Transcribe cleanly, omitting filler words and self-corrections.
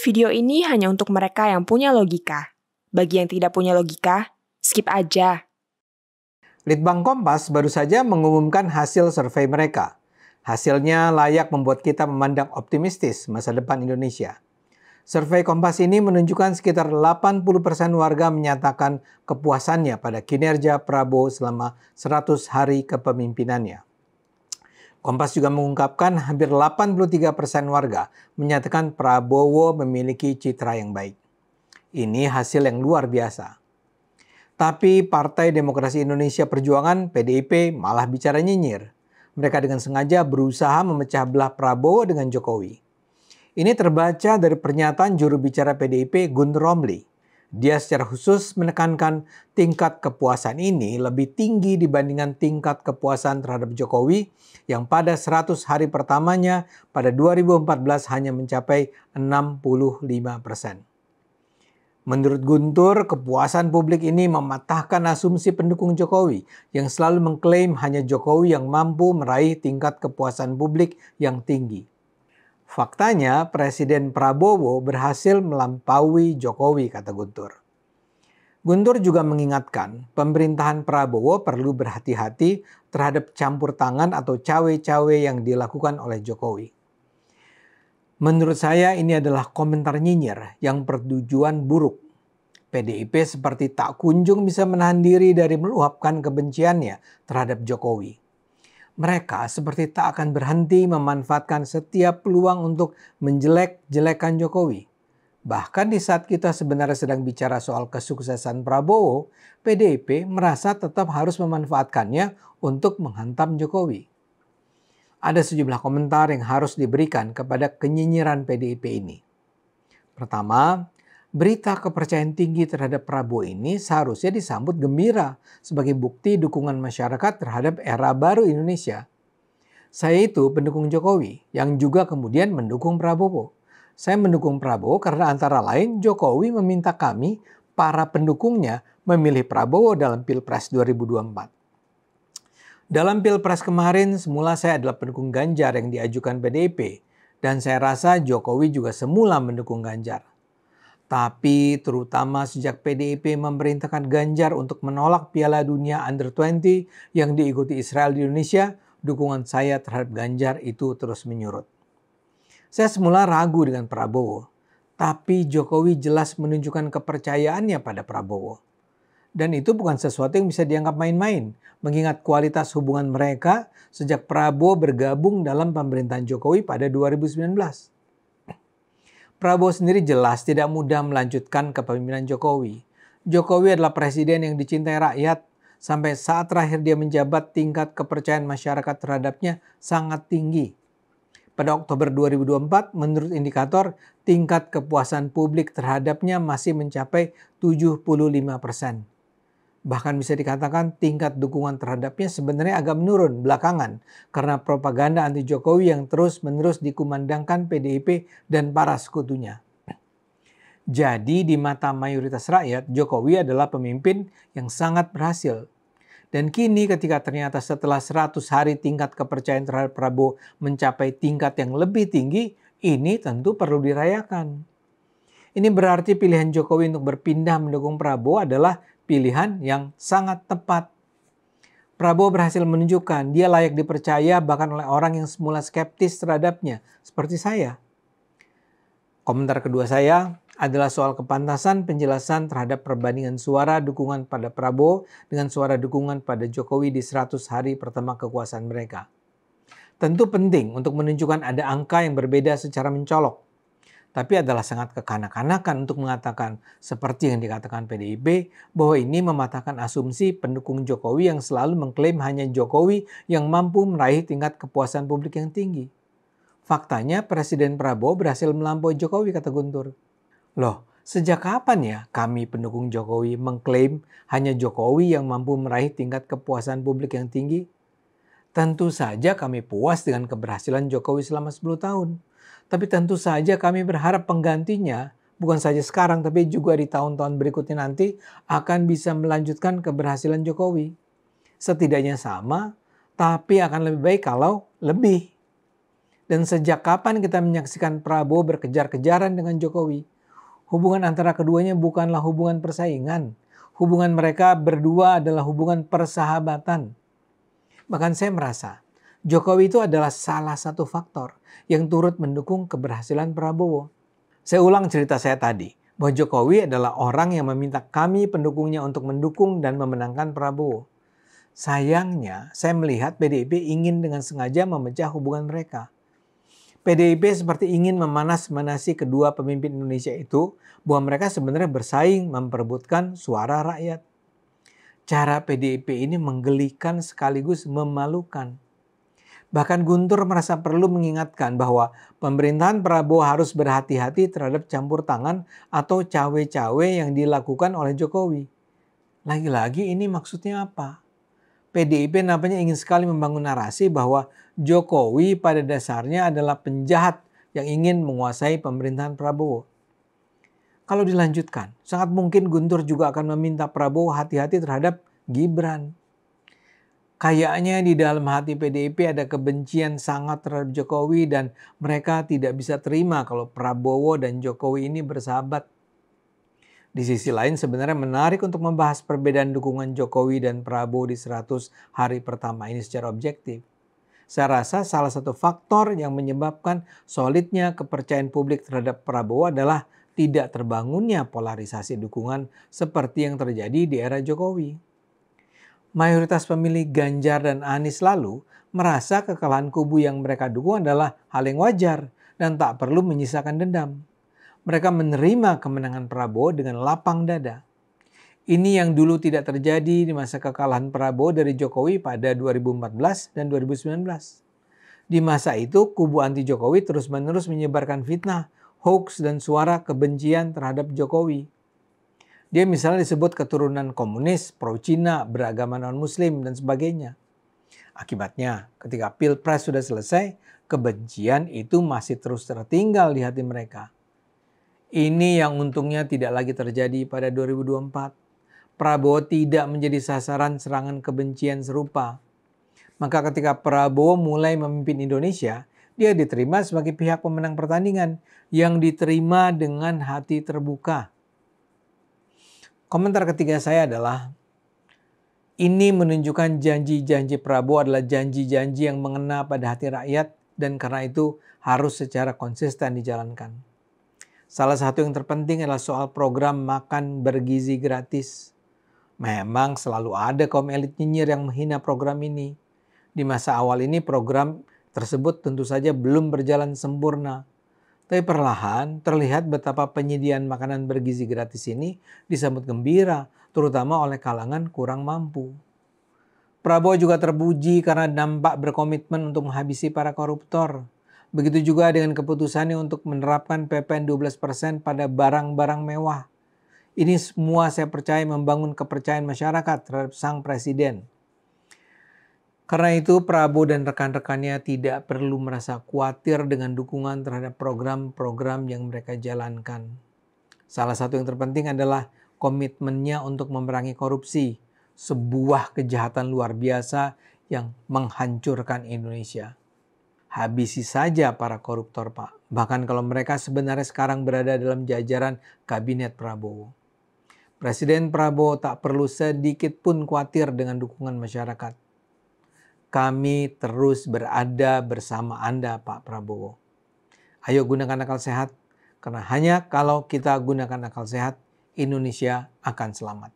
Video ini hanya untuk mereka yang punya logika. Bagi yang tidak punya logika, skip aja. Litbang Kompas baru saja mengumumkan hasil survei mereka. Hasilnya layak membuat kita memandang optimistis masa depan Indonesia. Survei Kompas ini menunjukkan sekitar 80% warga menyatakan kepuasannya pada kinerja Prabowo selama 100 hari kepemimpinannya. Kompas juga mengungkapkan hampir 83% warga menyatakan Prabowo memiliki citra yang baik. Ini hasil yang luar biasa. Tapi Partai Demokrasi Indonesia Perjuangan (PDIP) malah bicara nyinyir. Mereka dengan sengaja berusaha memecah belah Prabowo dengan Jokowi. Ini terbaca dari pernyataan juru bicara PDIP Guntur Romli. Dia secara khusus menekankan tingkat kepuasan ini lebih tinggi dibandingkan tingkat kepuasan terhadap Jokowi yang pada 100 hari pertamanya pada 2014 hanya mencapai 65%. Menurut Guntur, kepuasan publik ini mematahkan asumsi pendukung Jokowi yang selalu mengklaim hanya Jokowi yang mampu meraih tingkat kepuasan publik yang tinggi. Faktanya, Presiden Prabowo berhasil melampaui Jokowi, kata Guntur. Guntur juga mengingatkan, pemerintahan Prabowo perlu berhati-hati terhadap campur tangan atau cawe-cawe yang dilakukan oleh Jokowi. Menurut saya ini adalah komentar nyinyir yang bertujuan buruk. PDIP seperti tak kunjung bisa menahan diri dari meluapkan kebenciannya terhadap Jokowi. Mereka seperti tak akan berhenti memanfaatkan setiap peluang untuk menjelek-jelekan Jokowi. Bahkan di saat kita sebenarnya sedang bicara soal kesuksesan Prabowo, PDIP merasa tetap harus memanfaatkannya untuk menghantam Jokowi. Ada sejumlah komentar yang harus diberikan kepada kenyinyiran PDIP ini. Pertama, berita kepercayaan tinggi terhadap Prabowo ini seharusnya disambut gembira sebagai bukti dukungan masyarakat terhadap era baru Indonesia. Saya itu pendukung Jokowi yang juga kemudian mendukung Prabowo. Saya mendukung Prabowo karena antara lain Jokowi meminta kami, para pendukungnya, memilih Prabowo dalam Pilpres 2024. Dalam Pilpres kemarin, semula saya adalah pendukung Ganjar yang diajukan PDIP, dan saya rasa Jokowi juga semula mendukung Ganjar. Tapi terutama sejak PDIP memerintahkan Ganjar untuk menolak Piala Dunia Under-20 yang diikuti Israel di Indonesia, dukungan saya terhadap Ganjar itu terus menyurut. Saya semula ragu dengan Prabowo, tapi Jokowi jelas menunjukkan kepercayaannya pada Prabowo. Dan itu bukan sesuatu yang bisa dianggap main-main, mengingat kualitas hubungan mereka sejak Prabowo bergabung dalam pemerintahan Jokowi pada 2019. Prabowo sendiri jelas tidak mudah melanjutkan kepemimpinan Jokowi. Jokowi adalah presiden yang dicintai rakyat. Sampai saat terakhir dia menjabat, tingkat kepercayaan masyarakat terhadapnya sangat tinggi. Pada Oktober 2024, menurut indikator, tingkat kepuasan publik terhadapnya masih mencapai 75%. Bahkan bisa dikatakan tingkat dukungan terhadapnya sebenarnya agak menurun belakangan karena propaganda anti Jokowi yang terus-menerus dikumandangkan PDIP dan para sekutunya. Jadi di mata mayoritas rakyat, Jokowi adalah pemimpin yang sangat berhasil. Dan kini ketika ternyata setelah 100 hari tingkat kepercayaan terhadap Prabowo mencapai tingkat yang lebih tinggi, ini tentu perlu dirayakan. Ini berarti pilihan Jokowi untuk berpindah mendukung Prabowo adalah pilihan yang sangat tepat. Prabowo berhasil menunjukkan dia layak dipercaya bahkan oleh orang yang semula skeptis terhadapnya, seperti saya. Komentar kedua saya adalah soal kepantasan penjelasan terhadap perbandingan suara dukungan pada Prabowo dengan suara dukungan pada Jokowi di 100 hari pertama kekuasaan mereka. Tentu penting untuk menunjukkan ada angka yang berbeda secara mencolok. Tapi adalah sangat kekanak-kanakan untuk mengatakan seperti yang dikatakan PDIP bahwa ini mematahkan asumsi pendukung Jokowi yang selalu mengklaim hanya Jokowi yang mampu meraih tingkat kepuasan publik yang tinggi. Faktanya Presiden Prabowo berhasil melampaui Jokowi, kata Guntur. Loh, sejak kapan ya kami pendukung Jokowi mengklaim hanya Jokowi yang mampu meraih tingkat kepuasan publik yang tinggi? Tentu saja kami puas dengan keberhasilan Jokowi selama 10 tahun. Tapi tentu saja kami berharap penggantinya, bukan saja sekarang tapi juga di tahun-tahun berikutnya nanti akan bisa melanjutkan keberhasilan Jokowi. Setidaknya sama, tapi akan lebih baik kalau lebih. Dan sejak kapan kita menyaksikan Prabowo berkejar-kejaran dengan Jokowi? Hubungan antara keduanya bukanlah hubungan persaingan. Hubungan mereka berdua adalah hubungan persahabatan. Bahkan saya merasa Jokowi itu adalah salah satu faktor yang turut mendukung keberhasilan Prabowo. Saya ulang cerita saya tadi, bahwa Jokowi adalah orang yang meminta kami pendukungnya untuk mendukung dan memenangkan Prabowo. Sayangnya, saya melihat PDIP ingin dengan sengaja memecah hubungan mereka. PDIP seperti ingin memanas-manasi kedua pemimpin Indonesia itu bahwa mereka sebenarnya bersaing memperebutkan suara rakyat. Cara PDIP ini menggelikan sekaligus memalukan. Bahkan Guntur merasa perlu mengingatkan bahwa pemerintahan Prabowo harus berhati-hati terhadap campur tangan atau cawe-cawe yang dilakukan oleh Jokowi. Lagi-lagi ini maksudnya apa? PDIP nampaknya ingin sekali membangun narasi bahwa Jokowi pada dasarnya adalah penjahat yang ingin menguasai pemerintahan Prabowo. Kalau dilanjutkan, sangat mungkin Guntur juga akan meminta Prabowo hati-hati terhadap Gibran. Kayaknya di dalam hati PDIP ada kebencian sangat terhadap Jokowi dan mereka tidak bisa terima kalau Prabowo dan Jokowi ini bersahabat. Di sisi lain sebenarnya menarik untuk membahas perbedaan dukungan Jokowi dan Prabowo di 100 hari pertama ini secara objektif. Saya rasa salah satu faktor yang menyebabkan solidnya kepercayaan publik terhadap Prabowo adalah tidak terbangunnya polarisasi dukungan seperti yang terjadi di era Jokowi. Mayoritas pemilih Ganjar dan Anies lalu merasa kekalahan kubu yang mereka dukung adalah hal yang wajar dan tak perlu menyisakan dendam. Mereka menerima kemenangan Prabowo dengan lapang dada. Ini yang dulu tidak terjadi di masa kekalahan Prabowo dari Jokowi pada 2014 dan 2019. Di masa itu, kubu anti Jokowi terus-menerus menyebarkan fitnah, hoax, dan suara kebencian terhadap Jokowi. Dia misalnya disebut keturunan komunis, pro-Cina, beragama non-muslim, dan sebagainya. Akibatnya, ketika Pilpres sudah selesai, kebencian itu masih terus tertinggal di hati mereka. Ini yang untungnya tidak lagi terjadi pada 2024. Prabowo tidak menjadi sasaran serangan kebencian serupa. Maka ketika Prabowo mulai memimpin Indonesia, dia diterima sebagai pihak pemenang pertandingan yang diterima dengan hati terbuka. Komentar ketiga saya adalah, ini menunjukkan janji-janji Prabowo adalah janji-janji yang mengena pada hati rakyat dan karena itu harus secara konsisten dijalankan. Salah satu yang terpenting adalah soal program makan bergizi gratis. Memang selalu ada kaum elit nyinyir yang menghina program ini. Di masa awal ini program tersebut tentu saja belum berjalan sempurna. Tapi perlahan terlihat betapa penyediaan makanan bergizi gratis ini disambut gembira, terutama oleh kalangan kurang mampu. Prabowo juga terpuji karena nampak berkomitmen untuk menghabisi para koruptor. Begitu juga dengan keputusannya untuk menerapkan PPN 12% pada barang-barang mewah. Ini semua saya percaya membangun kepercayaan masyarakat terhadap sang presiden. Karena itu Prabowo dan rekan-rekannya tidak perlu merasa khawatir dengan dukungan terhadap program-program yang mereka jalankan. Salah satu yang terpenting adalah komitmennya untuk memerangi korupsi, sebuah kejahatan luar biasa yang menghancurkan Indonesia. Habisi saja para koruptor, Pak. Bahkan kalau mereka sebenarnya sekarang berada dalam jajaran kabinet Prabowo. Presiden Prabowo tak perlu sedikit pun khawatir dengan dukungan masyarakat. Kami terus berada bersama Anda, Pak Prabowo. Ayo gunakan akal sehat, karena hanya kalau kita gunakan akal sehat, Indonesia akan selamat.